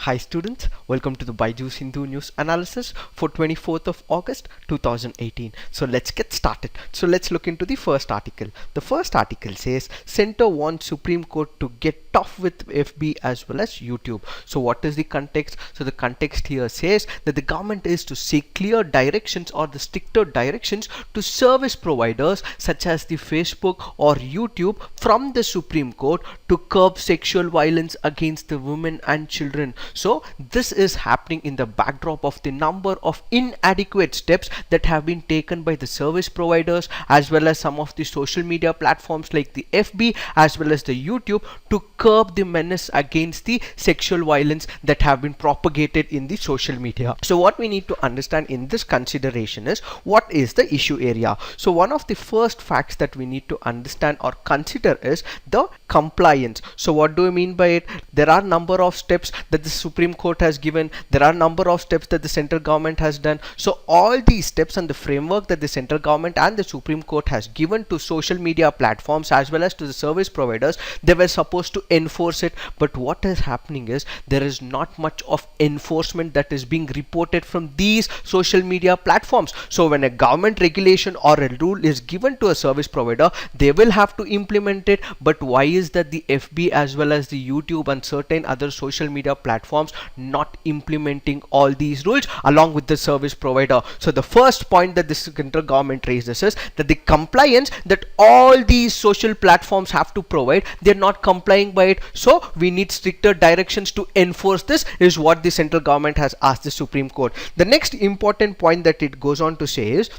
Hi students, welcome to the BYJU'S Hindu News Analysis for 24th of August 2018. So let's get started. So let's look into the first article. The first article says Center wants Supreme Court to get tough with FB as well as YouTube. So what is the context? So the context here says that the government is to seek clear directions or the stricter directions to service providers such as the Facebook or YouTube from the Supreme Court to curb sexual violence against the women and children. So this is happening in the backdrop of the number of inadequate steps that have been taken by the service providers as well as some of the social media platforms like the FB as well as the YouTube to curb the menace against the sexual violence that have been propagated in the social media. So what we need to understand in this consideration is what is the issue area. So one of the first facts that we need to understand or consider is the compliance. So what do I mean by it? There are number of steps that the Supreme Court has given. There are number of steps that the central government has done. So all these steps and the framework that the central government and the Supreme Court has given to social media platforms as well as to the service providers, they were supposed to enforce it. But what is happening is there is not much of enforcement that is being reported from these social media platforms. So when a government regulation or a rule is given to a service provider, they will have to implement it. But why is that the FB as well as the YouTube and certain other social media platforms not implementing all these rules along with the service provider? So the first point that the central government raises is that the compliance that all these social platforms have to provide, they're not complying by it. So we need stricter directions to enforce this is what the central government has asked the Supreme Court. The next important point that it goes on to say is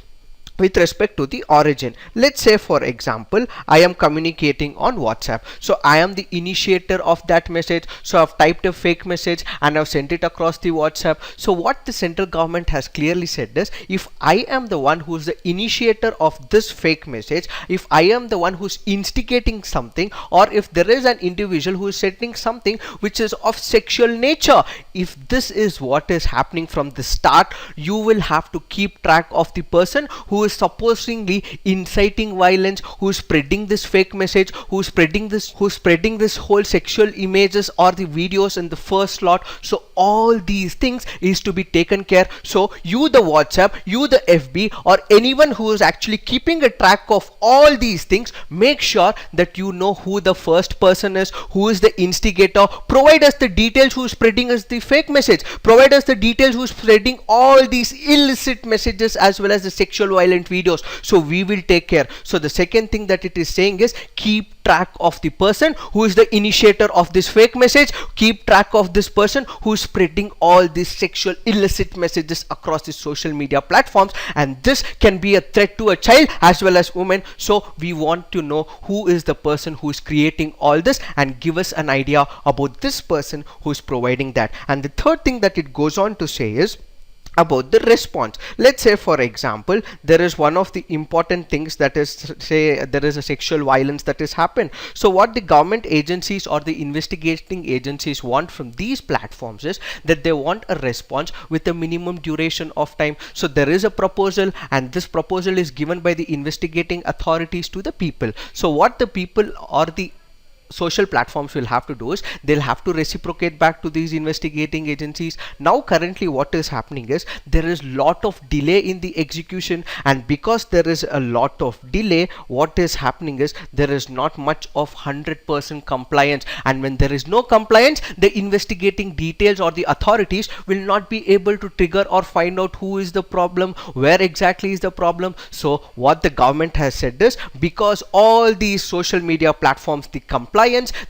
with respect to the origin. Let's say for example I am communicating on WhatsApp, so I am the initiator of that message. So I've typed a fake message and I've sent it across the WhatsApp. So what the central government has clearly said is, if I am the one who's the initiator of this fake message, if I am the one who's instigating something, or if there is an individual who is sending something which is of sexual nature, if this is what is happening from the start, you will have to keep track of the person who is supposedly inciting violence, who is spreading this fake message, who's spreading this whole sexual images or the videos in the first lot. So all these things is to be taken care. So you the WhatsApp, you the FB, or anyone who is actually keeping a track of all these things, make sure that you know who the first person is, who is the instigator. Provide us the details who is spreading us the fake message, provide us the details who is spreading all these illicit messages as well as the sexual violence videos, so we will take care. So the second thing that it is saying is keep track of the person who is the initiator of this fake message, keep track of this person who is spreading all these sexual illicit messages across the social media platforms, and this can be a threat to a child as well as women. So we want to know who is the person who is creating all this and give us an idea about this person who is providing that. And the third thing that it goes on to say is about the response. Let's say for example there is one of the important things that is, say there is a sexual violence that is happened. So what the government agencies or the investigating agencies want from these platforms is that they want a response with a minimum duration of time. So there is a proposal, and this proposal is given by the investigating authorities to the people. So what the people or the social platforms will have to do is they'll have to reciprocate back to these investigating agencies. Now currently what is happening is there is lot of delay in the execution, and because there is a lot of delay, what is happening is there is not much of 100% compliance, and when there is no compliance, the investigating details or the authorities will not be able to trigger or find out who is the problem, where exactly is the problem. So what the government has said is, because all these social media platforms, the compliance,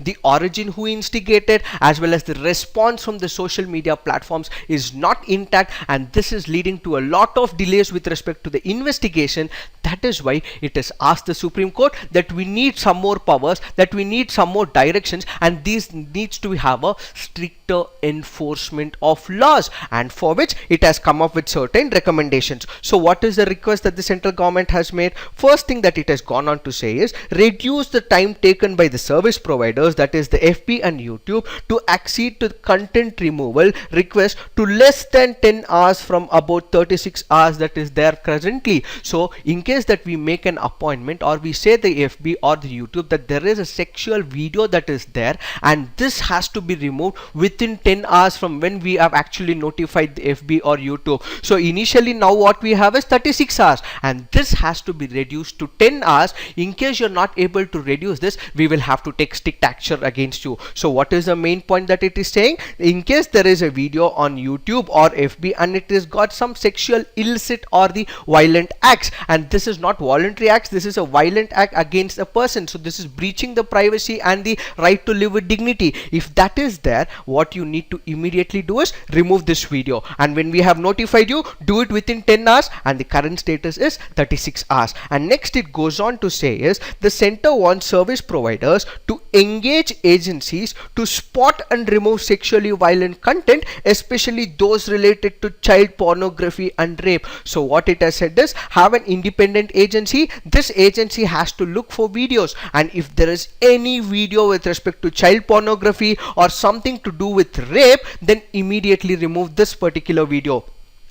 the origin who instigated as well as the response from the social media platforms is not intact, and this is leading to a lot of delays with respect to the investigation. That is why it has asked the Supreme Court that we need some more powers, that we need some more directions, and these needs to have a stricter enforcement of laws, and for which it has come up with certain recommendations. So what is the request that the central government has made? First thing that it has gone on to say is reduce the time taken by the service providers, that is the FB and YouTube, to accede to content removal request to less than 10 hours from about 36 hours that is there presently. So in case that we make an appointment or we say the FB or the YouTube that there is a sexual video that is there and this has to be removed within 10 hours from when we have actually notified the FB or YouTube. So initially now what we have is 36 hours, and this has to be reduced to 10 hours. In case you're not able to reduce this, we will have to take strict action against you. So what is the main point that it is saying? In case there is a video on YouTube or FB and it has got some sexual illicit or the violent acts, and this is not voluntary acts, this is a violent act against a person, so this is breaching the privacy and the right to live with dignity. If that is there, what you need to immediately do is remove this video, and when we have notified you, do it within 10 hours, and the current status is 36 hours. And next it goes on to say is the center wants service providers to engage agencies to spot and remove sexually violent content, especially those related to child pornography and rape. So what it has said is, have an independent agency. This agency has to look for videos, and if there is any video with respect to child pornography or something to do with rape, then immediately remove this particular video.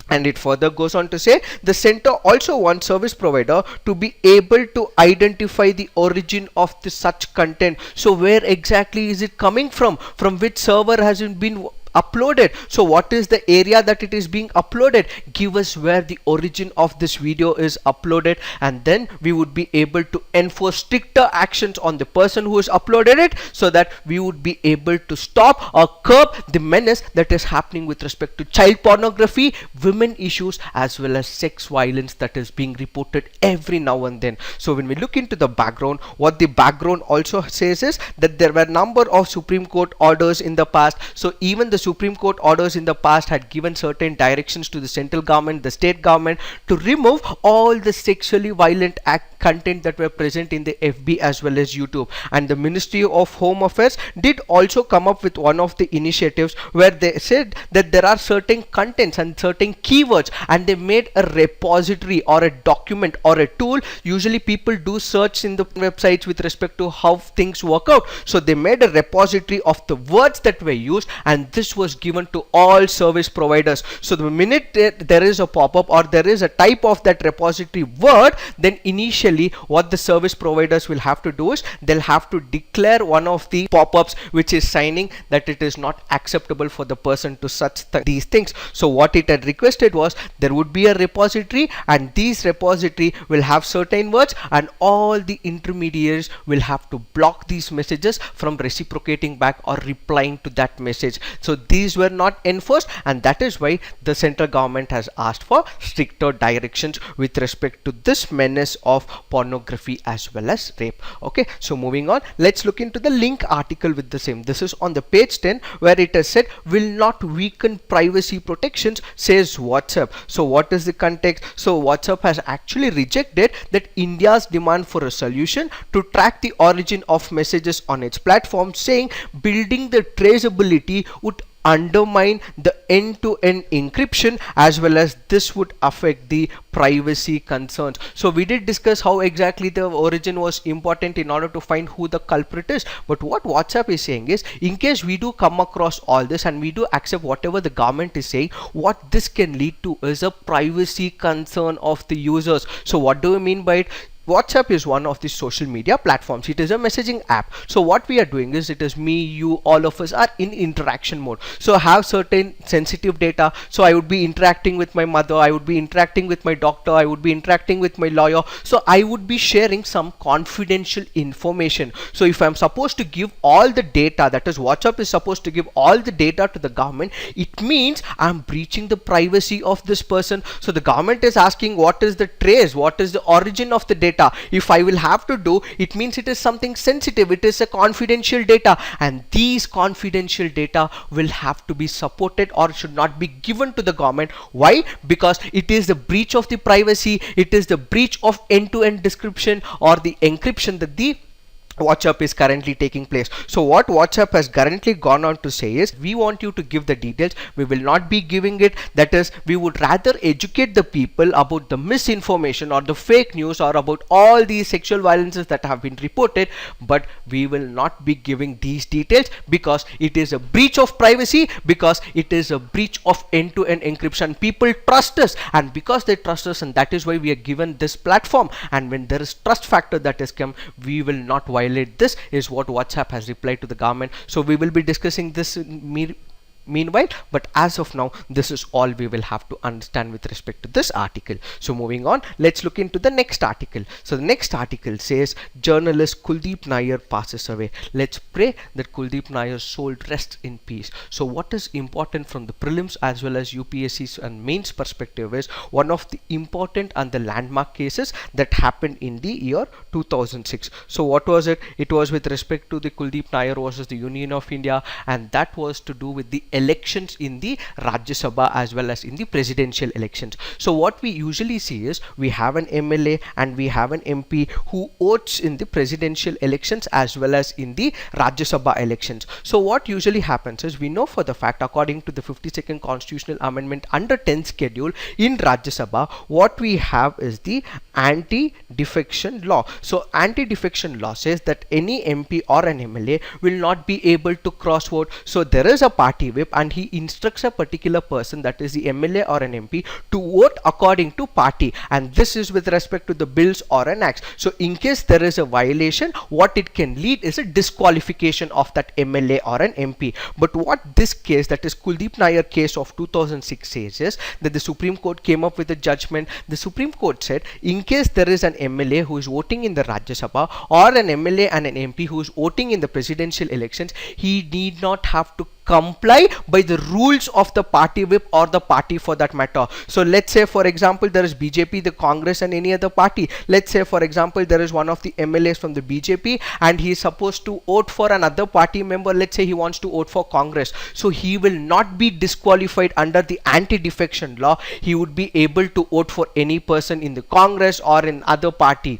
And it further goes on to say the center also wants service provider to be able to identify the origin of the such content. So where exactly is it coming from which server has it been uploaded? So what is the area that it is being uploaded? Give us where the origin of this video is uploaded, and then we would be able to enforce stricter actions on the person who has uploaded it, so that we would be able to stop or curb the menace that is happening with respect to child pornography, women issues, as well as sex violence that is being reported every now and then. So when we look into the background, what the background also says is that there were a number of Supreme Court orders in the past. So even the Supreme Court orders in the past had given certain directions to the central government, the state government, to remove all the sexually violent content that were present in the FB as well as YouTube. And the Ministry of Home Affairs did also come up with one of the initiatives where they said that there are certain contents and certain keywords, and they made a repository or a document or a tool. Usually people do search in the websites with respect to how things work out. So they made a repository of the words that were used, and this was given to all service providers. So the minute there is a pop-up or there is a type of that repository word, then initially what the service providers will have to do is they'll have to declare one of the pop-ups which is signing that it is not acceptable for the person to search these things. So what it had requested was there would be a repository, and these repository will have certain words, and all the intermediaries will have to block these messages from reciprocating back or replying to that message. So these were not enforced, and that is why the central government has asked for stricter directions with respect to this menace of pornography as well as rape. Okay, so moving on, let's look into the link article with the same. This is on the page 10 where it has said will not weaken privacy protections, says WhatsApp. So what is the context? So WhatsApp has actually rejected that India's demand for a solution to track the origin of messages on its platform, saying building the traceability would undermine the end-to-end encryption, as well as this would affect the privacy concerns. So we did discuss how exactly the origin was important in order to find who the culprit is, but what WhatsApp is saying is, in case we do come across all this and we do accept whatever the government is saying, what this can lead to is a privacy concern of the users. So what do we mean by it? WhatsApp is one of the social media platforms. It is a messaging app. So what we are doing is, it is me, you, all of us are in interaction mode. So I have certain sensitive data. So I would be interacting with my mother, I would be interacting with my doctor, I would be interacting with my lawyer. So I would be sharing some confidential information. So if I'm supposed to give all the data, that is WhatsApp is supposed to give all the data to the government, it means I'm breaching the privacy of this person. So the government is asking what is the trace, what is the origin of the data. If I will have to do, it means it is something sensitive, it is a confidential data, and these confidential data will have to be supported or should not be given to the government. Why? Because it is the breach of the privacy, it is the breach of end-to-end description or the encryption that the WhatsApp is currently taking place. So what WhatsApp has currently gone on to say is, we want you to give the details, we will not be giving it. That is, we would rather educate the people about the misinformation or the fake news or about all these sexual violences that have been reported, but we will not be giving these details because it is a breach of privacy, because it is a breach of end-to-end encryption. People trust us, and because they trust us, and that is why we are given this platform, and when there is trust factor that has come, we will not violate this, is what WhatsApp has replied to the government. So we will be discussing this meanwhile, but as of now, this is all we will have to understand with respect to this article. So moving on, let's look into the next article. So the next article says journalist Kuldeep Nair passes away. Let's pray that Kuldeep Nair's soul rests in peace. So what is important from the prelims as well as UPSC's and mains perspective is one of the important and the landmark cases that happened in the year 2006. So what was it? It was with respect to the Kuldeep Nair versus the Union of India, and that was to do with the elections in the Rajya Sabha as well as in the presidential elections. So what we usually see is we have an MLA and we have an MP who votes in the presidential elections as well as in the Rajya Sabha elections. So what usually happens is we know for the fact, according to the 52nd constitutional amendment under 10th schedule in Rajya Sabha, what we have is the anti-defection law. So anti-defection law says that any MP or an MLA will not be able to cross vote. So there is a party whip and he instructs a particular person, that is the MLA or an MP, to vote according to party, and this is with respect to the bills or an act. So in case there is a violation, what it can lead is a disqualification of that MLA or an MP. But what this case, that is Kuldeep Nair case of 2006, says is that the Supreme Court came up with a judgment. The Supreme Court said in case there is an MLA who is voting in the Rajya Sabha or an MLA and an MP who is voting in the presidential elections, he need not have to comply by the rules of the party whip or the party for that matter. So let's say for example there is BJP, the Congress and any other party. Let's say for example there is one of the MLAs from the BJP and he is supposed to vote for another party member. Let's say he wants to vote for Congress. So he will not be disqualified under the anti-defection law. He would be able to vote for any person in the Congress or in other party.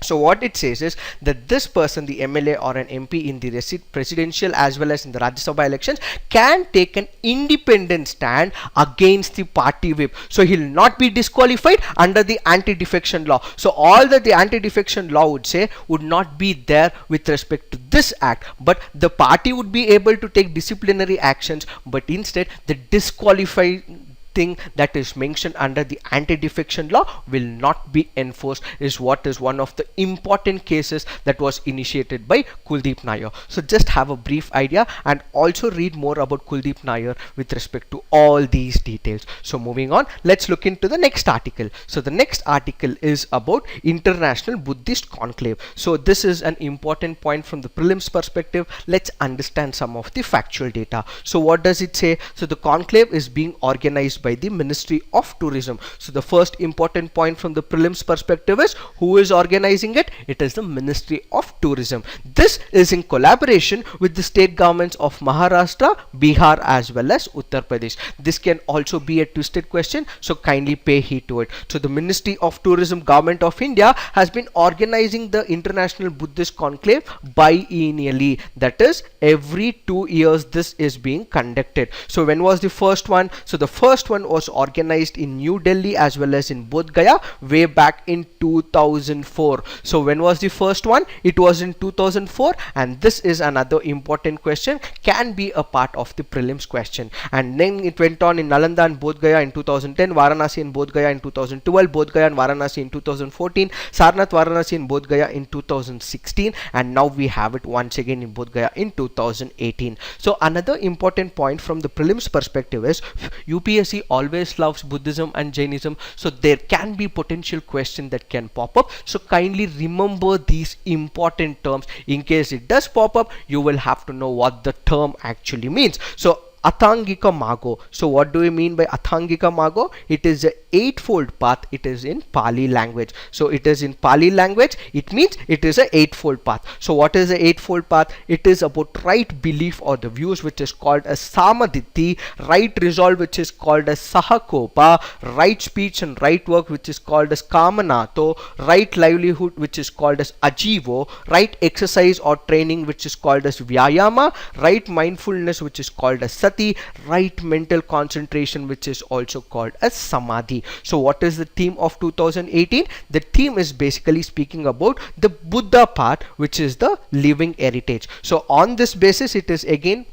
So what it says is that this person, the MLA or an MP in the presidential as well as in the Rajya Sabha elections, can take an independent stand against the party whip. So he will not be disqualified under the anti-defection law. So all that the anti-defection law would say would not be there with respect to this act, but the party would be able to take disciplinary actions, but instead the disqualifying thing that is mentioned under the anti-defection law will not be enforced, is what is one of the important cases that was initiated by Kuldeep Nair. So just have a brief idea and also read more about Kuldeep Nair with respect to all these details. So moving on, let's look into the next article. So the next article is about International Buddhist Conclave. So this is an important point from the prelims perspective. Let's understand some of the factual data. So what does it say? So the conclave is being organized by the Ministry of Tourism. So the first important point from the prelims perspective is who is organizing it? It is the Ministry of Tourism. This is in collaboration with the state governments of Maharashtra, Bihar as well as Uttar Pradesh. This can also be a twisted question, so kindly pay heed to it. So the Ministry of Tourism, Government of India, has been organizing the International Buddhist Conclave biennially. That is, every 2 years this is being conducted. So when was the first one? So the first one was organized in New Delhi as well as in Bodh Gaya way back in 2004. So when was the first one? It was in 2004, and this is another important question, can be a part of the prelims question. And then it went on in Nalanda and Bodh Gaya in 2010, Varanasi and Bodh Gaya in 2012, Bodh Gaya and Varanasi in 2014, Sarnath, Varanasi and Bodh Gaya in 2016, and now we have it once again in Bodh Gaya in 2018. So another important point from the prelims perspective is UPSC always loves Buddhism and Jainism, so there can be potential question that can pop up. So kindly remember these important terms. In case it does pop up, you will have to know what the term actually means. So Athangika Mago. So what do we mean by Athangika Mago? It is a eightfold path. It is in Pali language. So it is in Pali language. It means it is a eightfold path. So what is the eightfold path? It is about right belief or the views, which is called as Samaditi, right resolve, which is called as Sahakopa, right speech and right work, which is called as Kamanato, right livelihood, which is called as Ajivo, right exercise or training, which is called as Vyayama, right mindfulness, which is called as Sati, right mental concentration, which is also called as Samadhi. So what is the theme of 2018? The theme is basically speaking about the Buddha part, which is the living heritage. So on this basis, it is again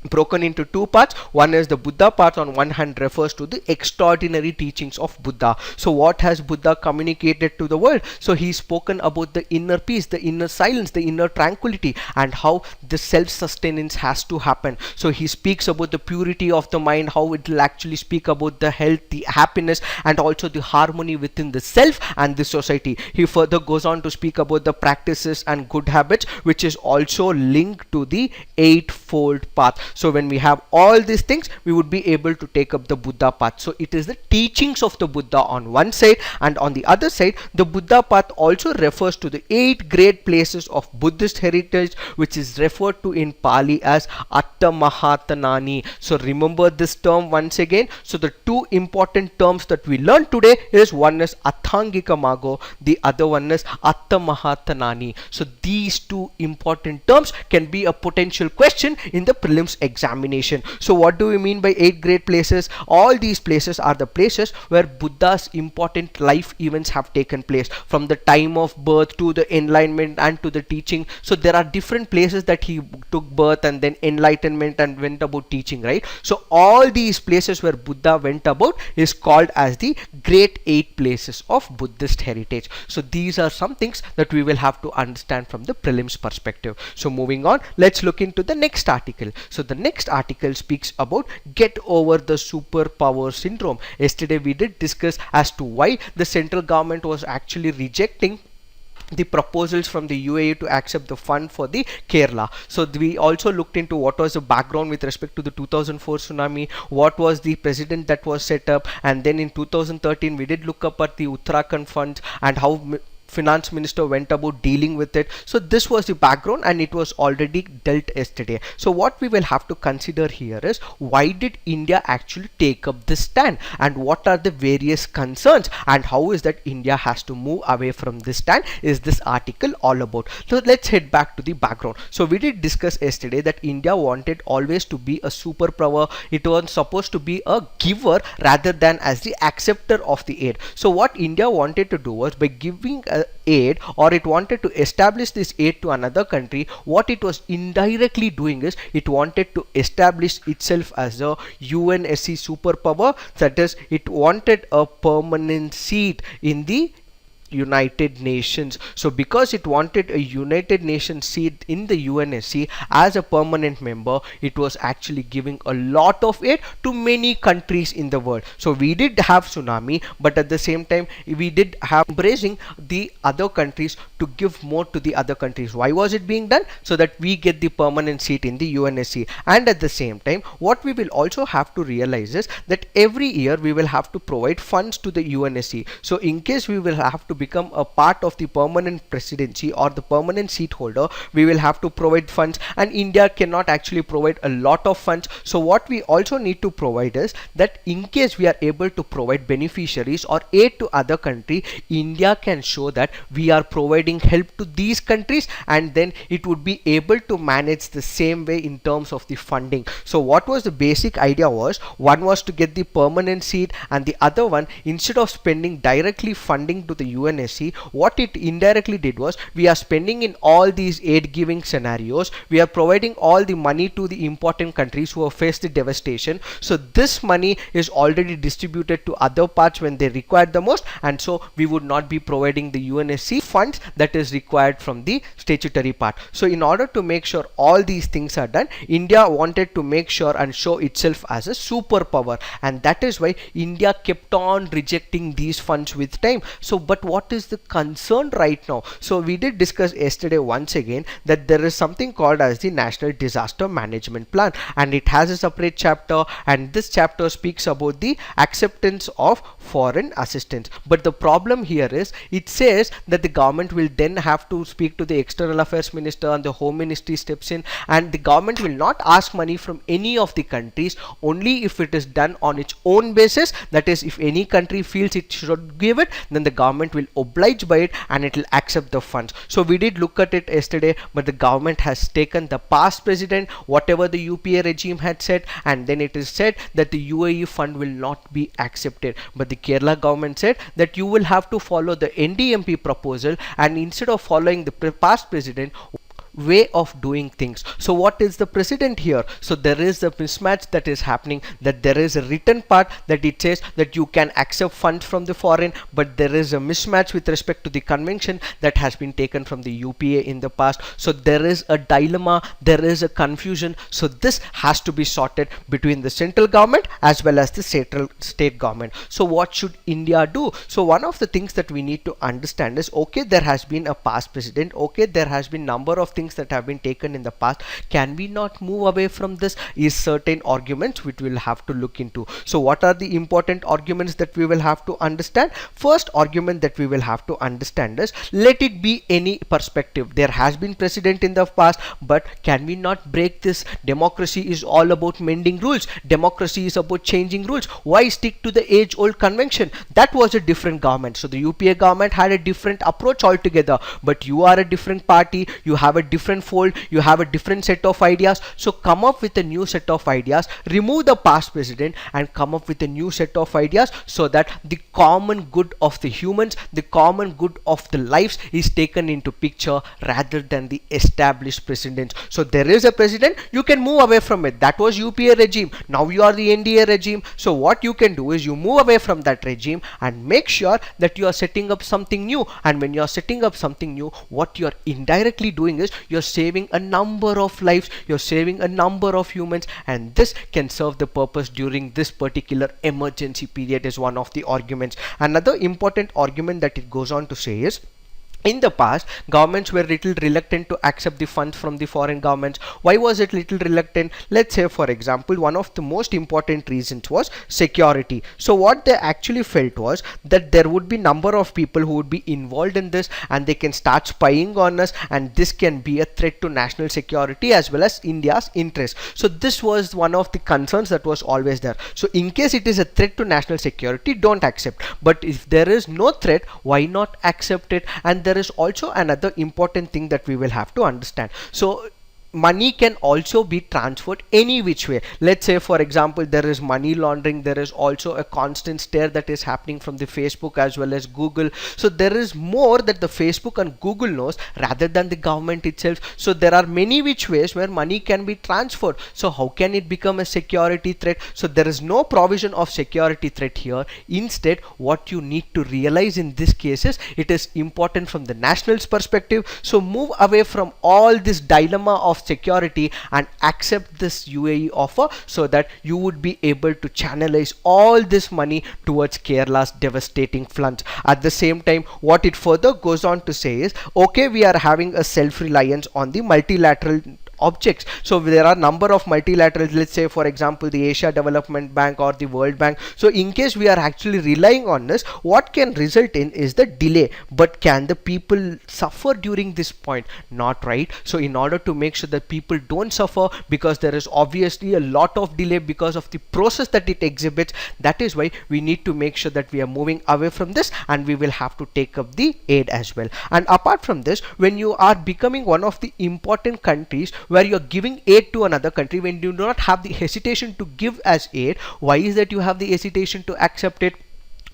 broken into two parts. One is the Buddha part. On one hand refers to the extraordinary teachings of Buddha. So what has Buddha communicated to the world? So he's spoken about the inner peace, the inner silence, the inner tranquility, and how the self-sustenance has to happen. So he speaks about the purity of the mind, how it will actually speak about the health, the happiness, and also the harmony within the self and the society. He further goes on to speak about the practices and good habits, which is also linked to the eightfold path. So when we have all these things, we would be able to take up the Buddha path. So it is the teachings of the Buddha on one side, and on the other side, the Buddha path also refers to the 8 great places of Buddhist heritage, which is referred to in Pali as Attamahatanani. So remember this term once again. So the two important terms that we learned today is, one is Athangika Mago, the other one is Attamahatanani. So these two important terms can be a potential question in the prelims examination. So what do we mean by 8 great places? All these places are the places where Buddha's important life events have taken place, from the time of birth to the enlightenment and to the teaching. So there are different places that he took birth and then enlightenment and went about teaching, right? So all these places where Buddha went about is called as the great 8 places of Buddhist heritage. So these are some things that we will have to understand from the prelims perspective. So moving on, let's look into the next article. So the next article speaks about get over the superpower syndrome. Yesterday we did discuss as to why the central government was actually rejecting the proposals from the UAE to accept the fund for the Kerala. So we also looked into what was the background with respect to the 2004 tsunami, what was the precedent that was set up, and then in 2013 we did look up at the Uttarakhand funds and how finance minister went about dealing with it. So this was the background, and it was already dealt yesterday. So what we will have to consider here is, why did India actually take up this stand, and what are the various concerns, and how is that India has to move away from this stand, is this article all about. So let's head back to the background. So we did discuss yesterday that India wanted always to be a superpower. It was supposed to be a giver rather than as the acceptor of the aid. So what India wanted to do was, by giving aid, or it wanted to establish this aid to another country, what it was indirectly doing is, it wanted to establish itself as a UNSC superpower. That is, it wanted a permanent seat in the United Nations. So because it wanted a United Nations seat in the UNSC as a permanent member, it was actually giving a lot of aid to many countries in the world. So we did have tsunami, but at the same time we did have embracing the other countries to give more to the other countries. Why was it being done? So that we get the permanent seat in the UNSC. And at the same time, what we will also have to realize is that every year we will have to provide funds to the UNSC. So in case we will have to become a part of the permanent presidency or the permanent seat holder, we will have to provide funds, and India cannot actually provide a lot of funds. So what we also need to provide is that in case we are able to provide beneficiaries or aid to other country, India can show that we are providing help to these countries, and then it would be able to manage the same way in terms of the funding. So what was the basic idea was, one was to get the permanent seat, and the other one, instead of spending directly funding to the UNSC, what it indirectly did was, we are spending in all these aid giving scenarios, we are providing all the money to the important countries who have faced the devastation. So this money is already distributed to other parts when they require the most, and so we would not be providing the UNSC funds that is required from the statutory part. So in order to make sure all these things are done, India wanted to make sure and show itself as a superpower, and that is why India kept on rejecting these funds with time. So but what is the concern right now? So we did discuss yesterday once again that there is something called as the National Disaster Management Plan, and it has a separate chapter, and this chapter speaks about the acceptance of foreign assistance. But the problem here is, it says that the government will then have to speak to the external affairs minister, and the home ministry steps in, and the government will not ask money from any of the countries, only if it is done on its own basis. That is, if any country feels it should give it, then the government will oblige by it and it will accept the funds. So we did look at it yesterday, but the government has taken the past precedent, whatever the UPA regime had said, and then it is said that the UAE fund will not be accepted. But the Kerala government said that you will have to follow the NDMP proposal, and instead of following the past precedent, way of doing things. So what is the precedent here? So there is a mismatch that is happening, that there is a written part that it says that you can accept funds from the foreign, but there is a mismatch with respect to the convention that has been taken from the UPA in the past. So there is a dilemma, there is a confusion. So this has to be sorted between the central government as well as the state government. So what should India do? So one of the things that we need to understand is, okay, there has been a past president, okay, there has been number of things that have been taken in the past. Can we not move away from this? Is certain arguments which we'll have to look into. So what are the important arguments that we will have to understand? First argument that we will have to understand is, let it be any perspective. There has been precedent in the past, but can we not break this? Democracy is all about mending rules. Democracy is about changing rules. Why stick to the age-old convention? That was a different government. So the UPA government had a different approach altogether, but you are a different party, you have a different fold, you have a different set of ideas. So come up with a new set of ideas, remove the past president and come up with a new set of ideas, so that the common good of the humans, the common good of the lives is taken into picture rather than the established precedents. So there is a president, you can move away from it. That was UPA regime. Now you are the NDA regime. So what you can do is you move away from that regime and make sure that you are setting up something new. And when you are setting up something new, what you are indirectly doing is you're saving a number of lives, you're saving a number of humans, and this can serve the purpose during this particular emergency period is one of the arguments. Another important argument that it goes on to say is, in the past, governments were little reluctant to accept the funds from the foreign governments. Why was it little reluctant? Let's say, for example, one of the most important reasons was security. So what they actually felt was that there would be number of people who would be involved in this, and they can start spying on us, and this can be a threat to national security as well as India's interest. So this was one of the concerns that was always there. So in case it is a threat to national security, don't accept. But if there is no threat, why not accept it? And there is also another important thing that we will have to understand. So money can also be transferred any which way. Let's say, for example, there is money laundering. There is also a constant stare that is happening from the Facebook as well as Google. So there is more that the Facebook and Google knows rather than the government itself. So there are many which ways where money can be transferred. So how can it become a security threat? So there is no provision of security threat here. Instead, what you need to realize in this case is, it is important from the national's perspective. So move away from all this dilemma of security and accept this UAE offer, so that you would be able to channelize all this money towards Kerala's devastating floods. At the same time, what it further goes on to say is, okay, we are having a self-reliance on the multilateral objects. So there are number of multilaterals, let's say for example the Asia Development Bank or the World Bank. So in case we are actually relying on this, what can result in is the delay. But can the people suffer during this point? Not, right? So in order to make sure that people don't suffer, because there is obviously a lot of delay because of the process that it exhibits, that is why we need to make sure that we are moving away from this, and we will have to take up the aid as well. And apart from this, when you are becoming one of the important countries where you're giving aid to another country, when you do not have the hesitation to give as aid, why is that you have the hesitation to accept it?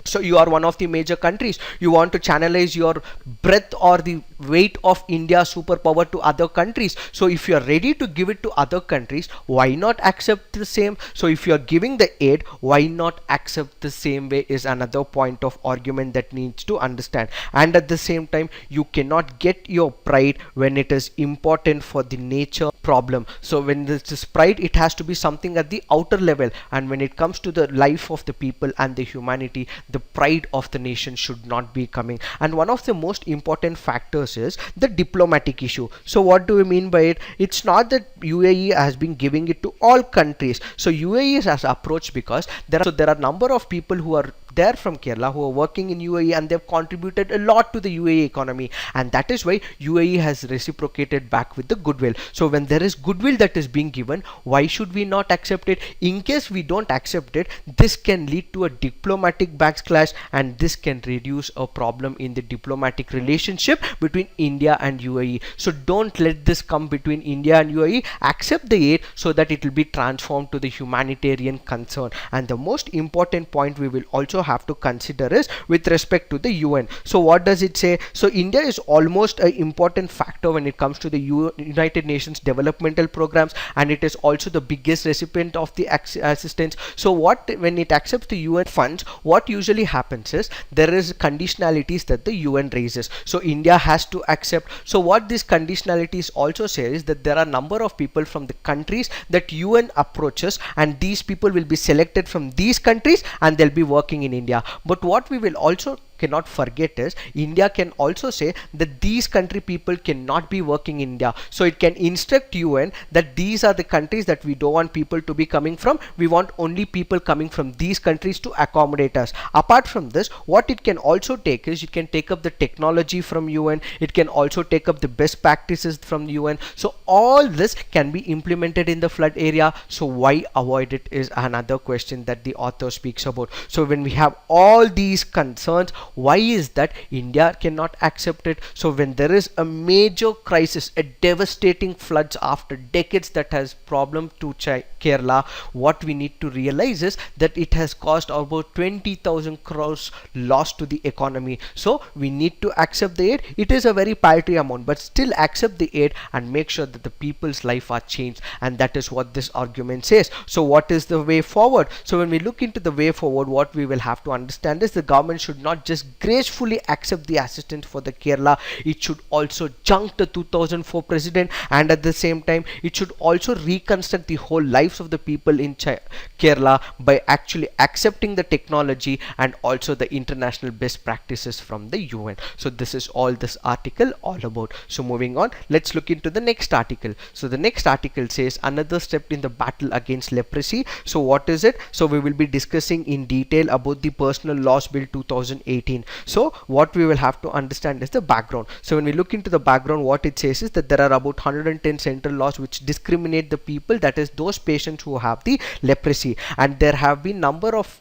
So you are one of the major countries, you want to channelize your breadth or the weight of India's superpower to other countries. So if you are ready to give it to other countries, why not accept the same? So if you are giving the aid, why not accept the same way is another point of argument that needs to understand. And at the same time, you cannot get your pride when it is important for the nature problem. So when this is pride, it has to be something at the outer level, and when it comes to the life of the people and the humanity, the pride of the nation should not be coming. And one of the most important factors is the diplomatic issue. So what do we mean by it? It's not that UAE has been giving it to all countries. So UAE has approached because there are number of people who are there from Kerala who are working in UAE, and they've contributed a lot to the UAE economy, and that is why UAE has reciprocated back with the goodwill. So when there is goodwill that is being given, why should we not accept it? In case we don't accept it, this can lead to a diplomatic backslash, and this can reduce a problem in the diplomatic relationship between India and UAE. So don't let this come between India and UAE. Accept the aid so that it will be transformed to the humanitarian concern. And the most important point we will also also have to consider is with respect to the UN. So what does it say? So India is almost an important factor when it comes to the United Nations developmental programs, and it is also the biggest recipient of the assistance. So when it accepts the UN funds, what usually happens is there is conditionalities that the UN raises. So India has to accept. So what these conditionalities also say is that there are a number of people from the countries that UN approaches, and these people will be selected from these countries and they'll be working in India. But what we will also cannot forget is India can also say that these country people cannot be working in India. So it can instruct UN that these are the countries that we don't want people to be coming from. We want only people coming from these countries to accommodate us. Apart from this, what it can also take is it can take up the technology from UN. It can also take up the best practices from the UN. So all this can be implemented in the flood area. So why avoid it is another question that the author speaks about. So when we have all these concerns, why is that India cannot accept it? So when there is a major crisis, a devastating floods after decades that has problem to Kerala, what we need to realize is that it has cost about 20,000 crores loss to the economy. So we need to accept the aid. It is a very paltry amount, but still accept the aid and make sure that the people's life are changed, and that is what this argument says. So what is the way forward? So when we look into the way forward, what we will have to understand is the government should not just gracefully accept the assistance for the Kerala, it should also junk the 2004 president, and at the same time it should also reconstruct the whole lives of the people in Kerala by actually accepting the technology and also the international best practices from the UN. So this is all this article all about. So moving on, let's look into the next article. So the next article says another step in the battle against leprosy. So what is it? So we will be discussing in detail about the Personal Laws Bill 2018. So what we will have to understand is the background. So when we look into the background, what it says is that there are about 110 central laws which discriminate the people, that is those patients who have the leprosy, and there have been number of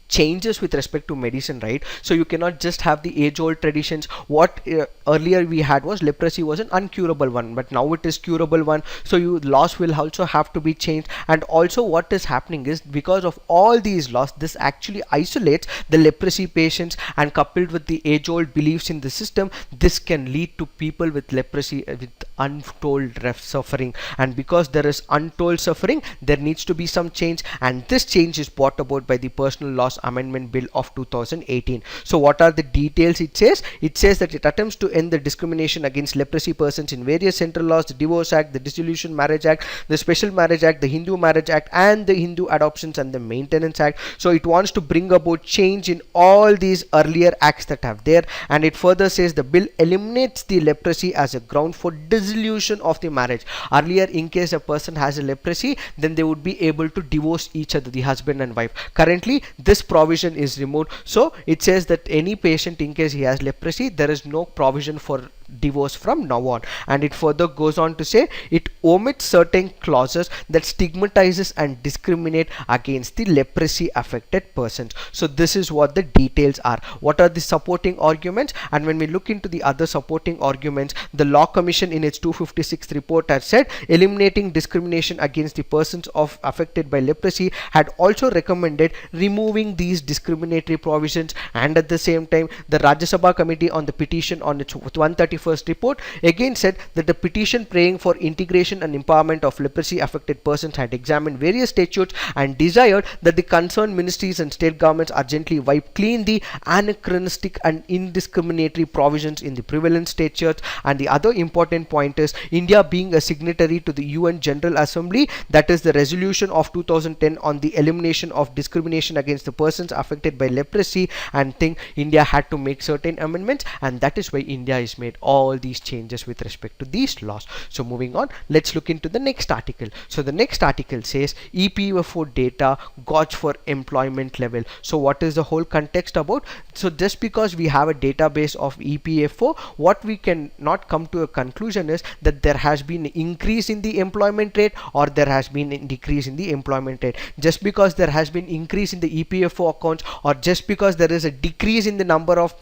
changes with respect to medicine, right? So you cannot just have the age-old traditions. What earlier we had was leprosy was an uncurable one, but now it is curable one. So laws will also have to be changed. And also what is happening is because of all these laws, this actually isolates the leprosy patients, and coupled with the age-old beliefs in the system, this can lead to people with leprosy with untold suffering. And because there is untold suffering, there needs to be some change, and this change is brought about by the Personal Laws Amendment Bill of 2018. So what are the details? It says that it attempts to end the discrimination against leprosy persons in various central laws: the Divorce Act, the Dissolution Marriage Act, the Special Marriage Act, the Hindu Marriage Act, and the Hindu Adoptions and the Maintenance Act. So it wants to bring about change in all these earlier acts that have there, and it further says the bill eliminates the leprosy as a ground for dissolution of the marriage. Earlier, in case a person has a leprosy, then they would be able to divorce each other, the husband and wife. Currently, this provision is removed. So it says that any patient, in case he has leprosy, there is no provision for divorce from now on. And it further goes on to say it omits certain clauses that stigmatizes and discriminate against the leprosy affected persons. So this is what the details are. What are the supporting arguments? And when we look into the other supporting arguments, the Law Commission in its 256th report has said eliminating discrimination against the persons affected by leprosy had also recommended removing these discriminatory provisions. And at the same time, the Rajya Sabha Committee on the Petition on its 131st report again said that the petition praying for integration and empowerment of leprosy affected persons had examined various statutes and desired that the concerned ministries and state governments urgently wipe clean the anachronistic and indiscriminatory provisions in the prevalent statutes. And the other important point is India being a signatory to the UN General Assembly, that is the resolution of 2010 on the elimination of discrimination against the persons affected by leprosy, and think India had to make certain amendments, and that is why India has made all these changes with respect to these laws. So moving on, let's look into the next article. So the next article says EPFO data gauge for employment level. So what is the whole context about? So just because we have a database of EPFO, what we can not come to a conclusion is that there has been an increase in the employment rate or there has been a decrease in the employment rate. Just because there has been increase in the EPFO accounts or just because there is a decrease in the number of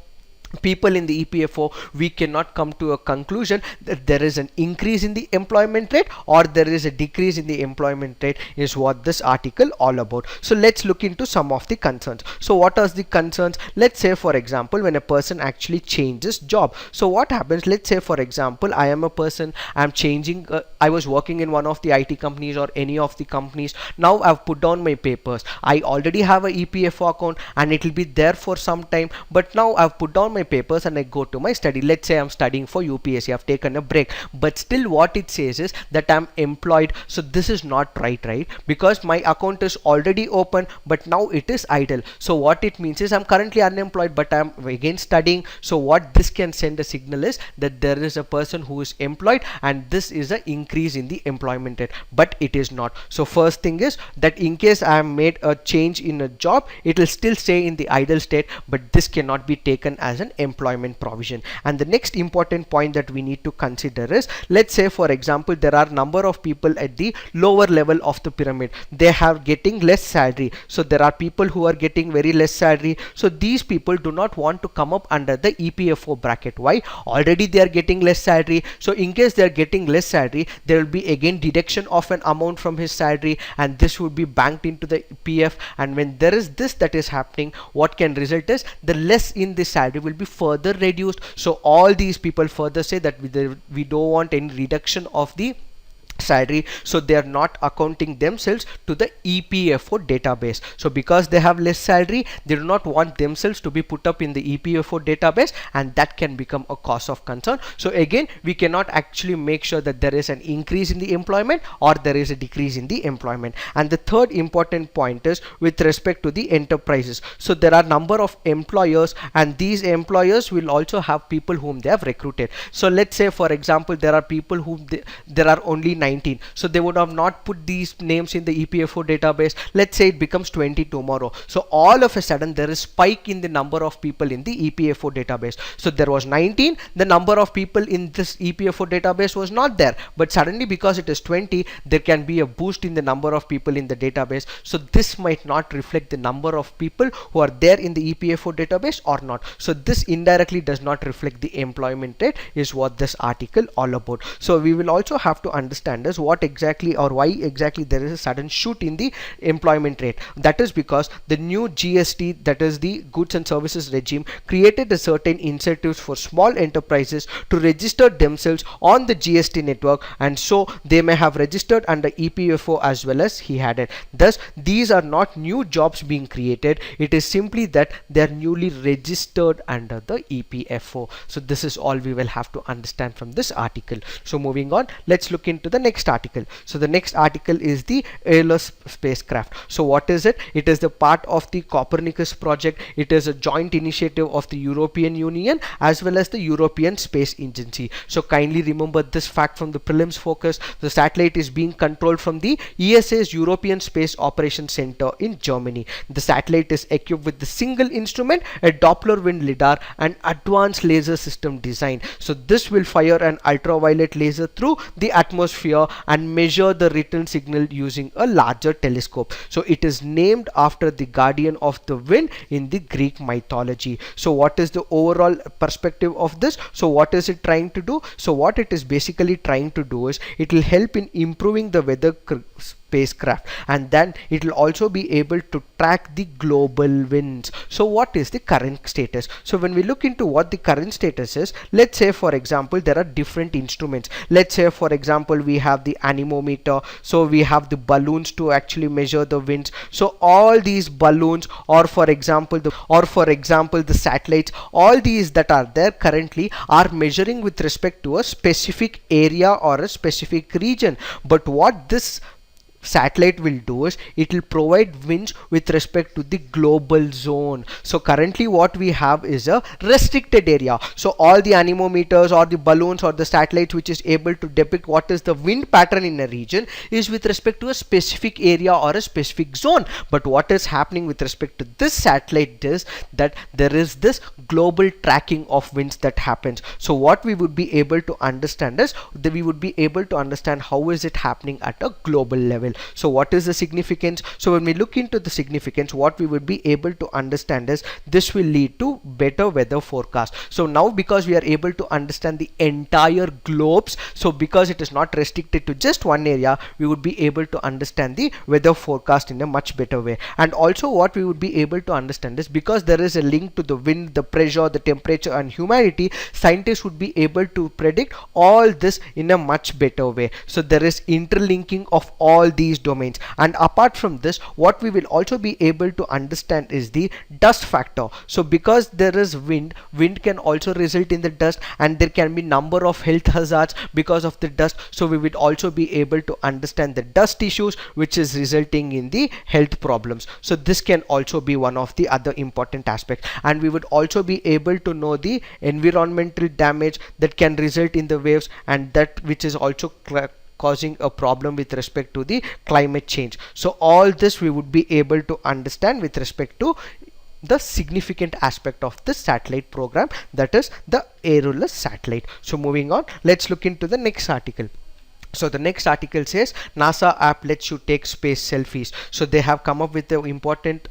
people in the EPFO, we cannot come to a conclusion that there is an increase in the employment rate or there is a decrease in the employment rate, is what this article all about. So let's look into some of the concerns. So what are the concerns? Let's say for example, when a person actually changes job, so what happens? Let's say for example, I am a person, I'm changing, I was working in one of the IT companies or any of the companies. Now I've put down my papers, I already have a EPFO account and it will be there for some time, but now I've put down my papers and I go to my study. Let's say I'm studying for UPSC, I've taken a break, but still what it says is that I'm employed. So this is not right, because my account is already open but now it is idle. So what it means is I'm currently unemployed but I'm again studying. So what this can send a signal is that there is a person who is employed and this is an increase in the employment rate, but it is not. So first thing is that in case I have made a change in a job, it will still stay in the idle state, but this cannot be taken as an employment provision. And the next important point that we need to consider is, let's say for example, there are number of people at the lower level of the pyramid, they have getting less salary. So there are people who are getting very less salary, so these people do not want to come up under the EPFO bracket. Why? Already they are getting less salary, so in case they are getting less salary, there will be again deduction of an amount from his salary and this would be banked into the PF, and when there is this that is happening, what can result is the less in the salary will be further reduced. So all these people further say that we don't want any reduction of the salary, so they are not accounting themselves to the EPFO database. So because they have less salary, they do not want themselves to be put up in the EPFO database, and that can become a cause of concern. So again, we cannot actually make sure that there is an increase in the employment or there is a decrease in the employment. And the third important point is with respect to the enterprises. So there are number of employers and these employers will also have people whom they have recruited. So let's say for example, there are people whom there are only 19, so they would have not put these names in the EPFO database. Let's say it becomes 20 tomorrow, so all of a sudden there is spike in the number of people in the EPFO database. So there was 19, the number of people in this EPFO database was not there, but suddenly because it is 20, there can be a boost in the number of people in the database. So this might not reflect the number of people who are there in the EPFO database or not. So this indirectly does not reflect the employment rate, is what this article all about. So we will also have to understand is what exactly or why exactly there is a sudden shoot in the employment rate. That is because the new GST, that is the goods and services regime, created a certain incentives for small enterprises to register themselves on the GST network, and so they may have registered under EPFO as well as he had it. Thus these are not new jobs being created, it is simply that they are newly registered under the EPFO. So this is all we will have to understand from this article. So moving on, let's look into the next article. So the next article is the Aeolus spacecraft. So what is it? It is the part of the Copernicus project. It is a joint initiative of the European Union as well as the European Space Agency. So kindly remember this fact from the prelims focus. The satellite is being controlled from the ESA's European Space Operations Center in Germany. The satellite is equipped with the single instrument, a Doppler wind lidar and advanced laser system design. So this will fire an ultraviolet laser through the atmosphere and measure the return signal using a larger telescope. So it is named after the guardian of the wind in the Greek mythology. So what is the overall perspective of this? So what is it trying to do? So what it is basically trying to do is it will help in improving the weather spacecraft, and then it will also be able to track the global winds. So what is the current status? So when we look into what the current status is, let's say for example there are different instruments. Let's say for example we have the anemometer, so we have the balloons to actually measure the winds. So all these balloons, or for example the satellites, all these that are there currently are measuring with respect to a specific area or a specific region. But what this satellite will do is it will provide winds with respect to the global zone. So currently what we have is a restricted area. So all the anemometers or the balloons or the satellites which is able to depict what is the wind pattern in a region is with respect to a specific area or a specific zone. But what is happening with respect to this satellite is that there is this global tracking of winds that happens. So what we would be able to understand is that we would be able to understand how is it happening at a global level. well. So what is the significance? So when we look into the significance, what we would be able to understand is this will lead to better weather forecast. So now because we are able to understand the entire globes, so because it is not restricted to just one area, we would be able to understand the weather forecast in a much better way. And also what we would be able to understand is because there is a link to the wind, the pressure, the temperature and humidity, scientists would be able to predict all this in a much better way. So there is interlinking of all these domains. And apart from this, what we will also be able to understand is the dust factor. So because there is wind can also result in the dust, and there can be number of health hazards because of the dust. So we would also be able to understand the dust issues which is resulting in the health problems. So this can also be one of the other important aspects. And we would also be able to know the environmental damage that can result in the waves, and that which is also causing a problem with respect to the climate change. So all this we would be able to understand with respect to the significant aspect of the satellite program, that is the Aeolus satellite. So moving on, let's look into the next article. So the next article says NASA app lets you take space selfies. So they have come up with the important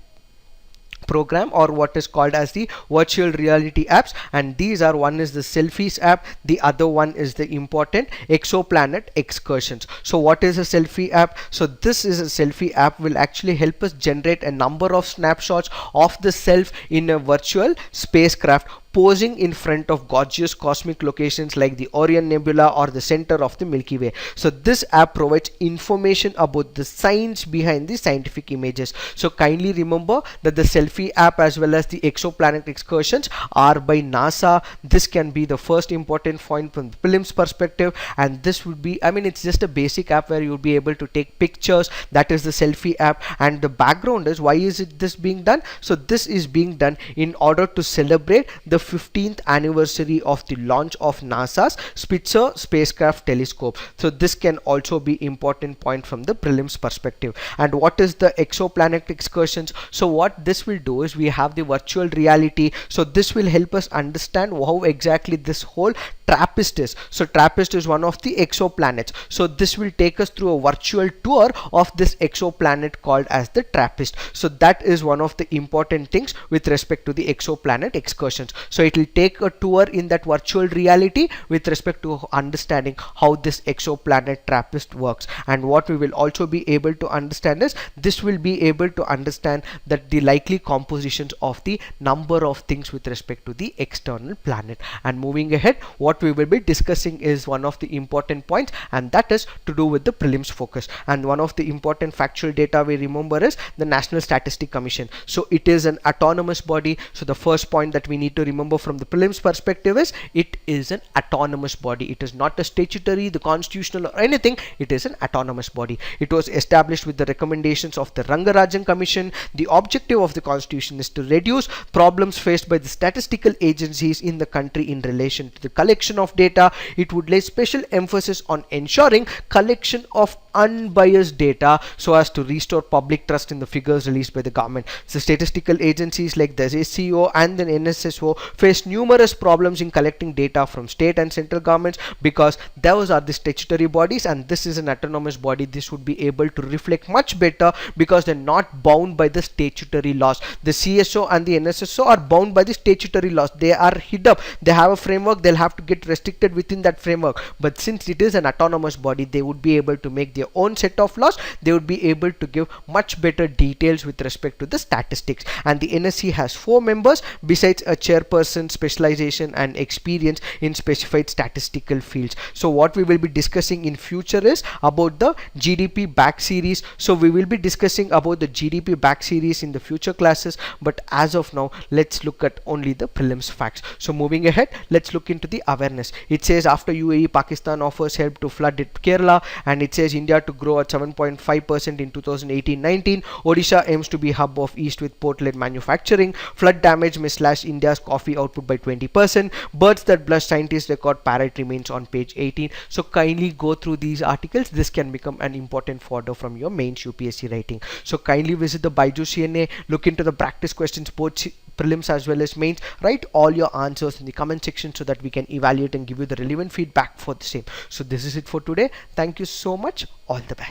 program, or what is called as the virtual reality apps, and these are, one is the Selfies app, the other one is the important Exoplanet Excursions. So what is a selfie app? So this is a selfie app will actually help us generate a number of snapshots of the self in a virtual spacecraft, posing in front of gorgeous cosmic locations like the Orion Nebula or the center of the Milky Way. So this app provides information about the science behind the scientific images. So kindly remember that the selfie app as well as the Exoplanet Excursions are by NASA. This can be the first important point from the prelims perspective, and this would be, I mean, it's just a basic app where you'll be able to take pictures. That is the selfie app, and the background is, why is it this being done? So this is being done in order to celebrate the 15th anniversary of the launch of NASA's Spitzer spacecraft telescope. So this can also be important point from the prelims perspective. And what is the Exoplanet Excursions? So what this will do is, we have the virtual reality. So this will help us understand how exactly this whole TRAPPIST is. So TRAPPIST is one of the exoplanets. So this will take us through a virtual tour of this exoplanet called as the TRAPPIST. So that is one of the important things with respect to the Exoplanet Excursions. So it will take a tour in that virtual reality with respect to understanding how this exoplanet TRAPPIST works. And what we will also be able to understand is, this will be able to understand that the likely compositions of the number of things with respect to the external planet. And moving ahead, what we will be discussing is one of the important points, and that is to do with the prelims focus. And one of the important factual data we remember is the National Statistical Commission. So it is an autonomous body. So the first point that we need to remember from the prelims perspective is, it is an autonomous body. It is not a statutory, the constitutional or anything. It is an autonomous body. It was established with the recommendations of the Rangarajan Commission. The objective of the constitution is to reduce problems faced by the statistical agencies in the country in relation to the collection of data. It would lay special emphasis on ensuring collection of unbiased data so as to restore public trust in the figures released by the government. So statistical agencies like the SCO and the NSSO face numerous problems in collecting data from state and central governments, because those are the statutory bodies and this is an autonomous body. This would be able to reflect much better because they're not bound by the statutory laws. The CSO and the NSSO are bound by the statutory laws. They are hid up. They have a framework. They'll have to get restricted within that framework. But since it is an autonomous body, they would be able to make their own set of laws. They would be able to give much better details with respect to the statistics. And the NSC has 4 members besides a chairperson, specialization and experience in specified statistical fields. So what we will be discussing in future is about the GDP back series. So we will be discussing about the GDP back series in the future classes, but as of now let's look at only the prelims facts. So moving ahead, let's look into the awareness. It says, after UAE, Pakistan offers help to flood Kerala, and it says India to grow at 7.5% in 2018-19. Odisha aims to be hub of East with port-led manufacturing. Flood damage may slash India's coffee output by 20%. Birds that blush, scientists record parrot remains on page 18. So kindly go through these articles. This can become an important fodder from your mains UPSC writing. So kindly visit the BYJU'S CNA, look into the practice questions, both prelims as well as mains. Write all your answers in the comment section so that we can evaluate and give you the relevant feedback for the same. So this is it for today. Thank you so much. All the best.